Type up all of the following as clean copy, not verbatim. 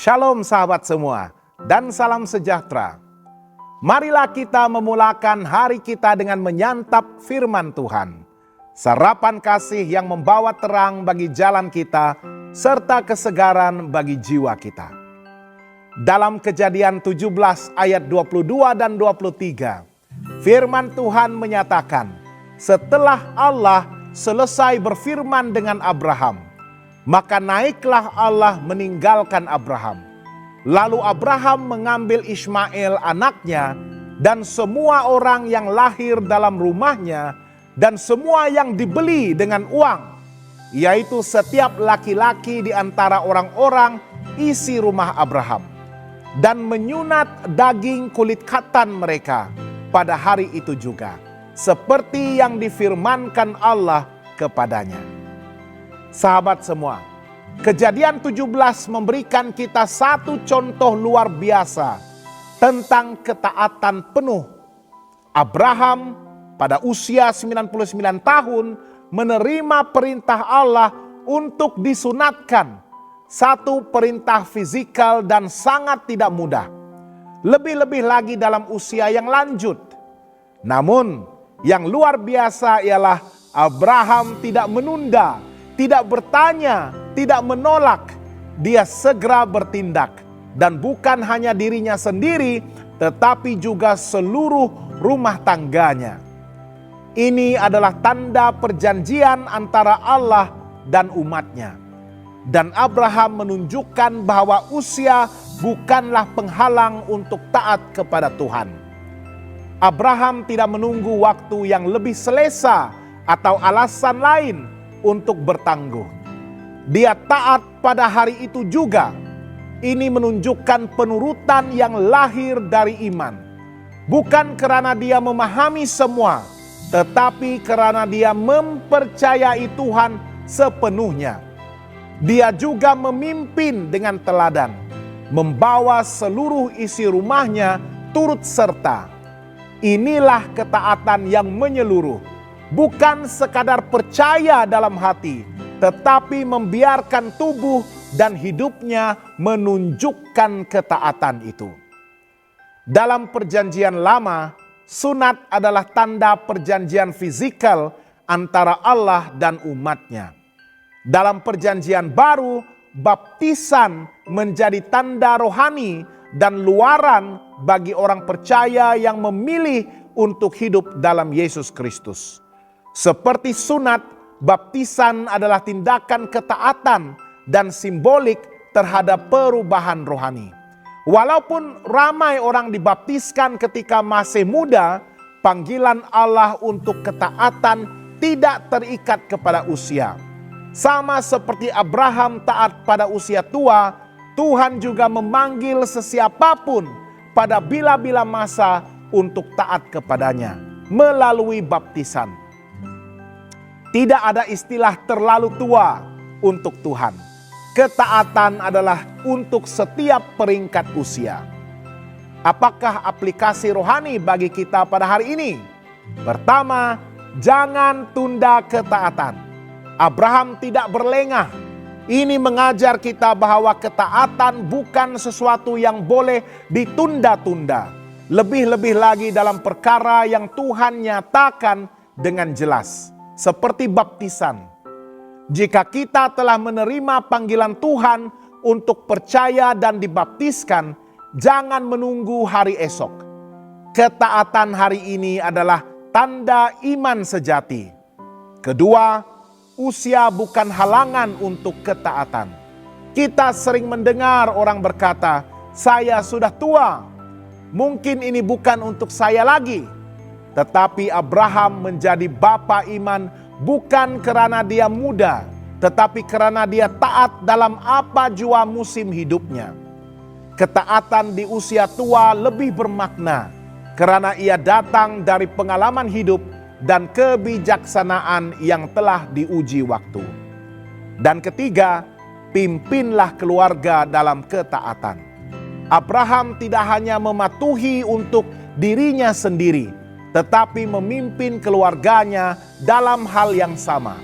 Shalom sahabat semua dan salam sejahtera. Marilah kita memulakan hari kita dengan menyantap firman Tuhan. Sarapan kasih yang membawa terang bagi jalan kita serta kesegaran bagi jiwa kita. Dalam Kejadian 17 ayat 22 dan 23, firman Tuhan menyatakan, setelah Allah selesai berfirman dengan Abraham, maka naiklah Allah meninggalkan Abraham. Lalu Abraham mengambil Ismail anaknya dan semua orang yang lahir dalam rumahnya dan semua yang dibeli dengan uang, yaitu setiap laki-laki di antara orang-orang isi rumah Abraham, dan menyunat daging kulit khatan mereka pada hari itu juga, seperti yang difirmankan Allah kepadanya. Sahabat semua, Kejadian 17 memberikan kita satu contoh luar biasa tentang ketaatan penuh. Abraham pada usia 99 tahun menerima perintah Allah untuk disunatkan, satu perintah fisikal dan sangat tidak mudah. Lebih-lebih lagi dalam usia yang lanjut. Namun yang luar biasa ialah Abraham tidak menunda, tidak bertanya, tidak menolak. Dia segera bertindak. Dan bukan hanya dirinya sendiri, tetapi juga seluruh rumah tangganya. Ini adalah tanda perjanjian antara Allah dan umatnya. Dan Abraham menunjukkan bahwa usia bukanlah penghalang untuk taat kepada Tuhan. Abraham tidak menunggu waktu yang lebih selesa atau alasan lain untuk bertangguh. Dia taat pada hari itu juga. Ini menunjukkan penurutan yang lahir dari iman. Bukan karena dia memahami semua, tetapi karena dia mempercayai Tuhan sepenuhnya. Dia juga memimpin dengan teladan, membawa seluruh isi rumahnya turut serta. Inilah ketaatan yang menyeluruh. Bukan sekadar percaya dalam hati, tetapi membiarkan tubuh dan hidupnya menunjukkan ketaatan itu. Dalam perjanjian lama, sunat adalah tanda perjanjian fisikal antara Allah dan umatnya. Dalam perjanjian baru, baptisan menjadi tanda rohani dan luaran bagi orang percaya yang memilih untuk hidup dalam Yesus Kristus. Seperti sunat, baptisan adalah tindakan ketaatan dan simbolik terhadap perubahan rohani. Walaupun ramai orang dibaptiskan ketika masih muda, panggilan Allah untuk ketaatan tidak terikat kepada usia. Sama seperti Abraham taat pada usia tua, Tuhan juga memanggil sesiapapun pada bila-bila masa untuk taat kepadanya melalui baptisan. Tidak ada istilah terlalu tua untuk Tuhan. Ketaatan adalah untuk setiap peringkat usia. Apakah aplikasi rohani bagi kita pada hari ini? Pertama, jangan tunda ketaatan. Abraham tidak berlengah. Ini mengajar kita bahwa ketaatan bukan sesuatu yang boleh ditunda-tunda. Lebih-lebih lagi dalam perkara yang Tuhan nyatakan dengan jelas. Seperti baptisan. Jika kita telah menerima panggilan Tuhan untuk percaya dan dibaptiskan, jangan menunggu hari esok. Ketaatan hari ini adalah tanda iman sejati. Kedua, usia bukan halangan untuk ketaatan. Kita sering mendengar orang berkata, "Saya sudah tua. Mungkin ini bukan untuk saya lagi." Tetapi Abraham menjadi bapa iman bukan karena dia muda, tetapi karena dia taat dalam apa jua musim hidupnya. Ketaatan di usia tua lebih bermakna karena ia datang dari pengalaman hidup dan kebijaksanaan yang telah diuji waktu. Dan ketiga, pimpinlah keluarga dalam ketaatan. Abraham tidak hanya mematuhi untuk dirinya sendiri, tetapi memimpin keluarganya dalam hal yang sama.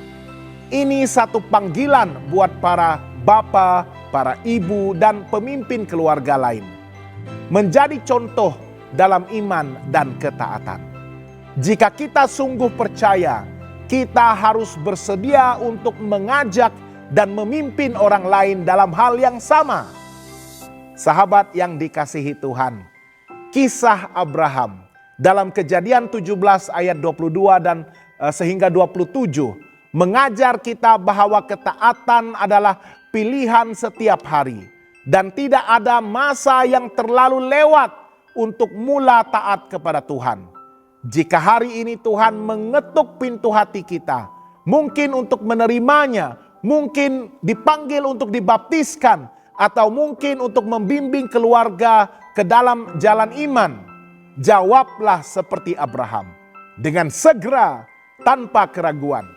Ini satu panggilan buat para bapa para ibu dan pemimpin keluarga lain. Menjadi contoh dalam iman dan ketaatan. Jika kita sungguh percaya, kita harus bersedia untuk mengajak dan memimpin orang lain dalam hal yang sama. Sahabat yang dikasihi Tuhan, kisah Abraham dalam Kejadian 17 ayat 22 dan sehingga 27 mengajar kita bahwa ketaatan adalah pilihan setiap hari dan tidak ada masa yang terlalu lewat untuk mula taat kepada Tuhan. Jika hari ini Tuhan mengetuk pintu hati kita, mungkin untuk menerimanya, mungkin dipanggil untuk dibaptiskan, atau mungkin untuk membimbing keluarga ke dalam jalan iman, jawablah seperti Abraham, dengan segera, tanpa keraguan.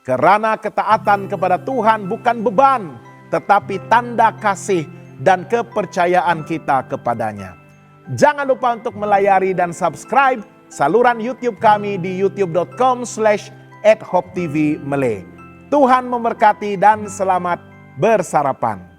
Karena ketaatan kepada Tuhan bukan beban, tetapi tanda kasih dan kepercayaan kita kepadanya. Jangan lupa untuk melayari dan subscribe saluran YouTube kami di youtube.com/@hopetv Malay. Tuhan memberkati dan selamat bersarapan.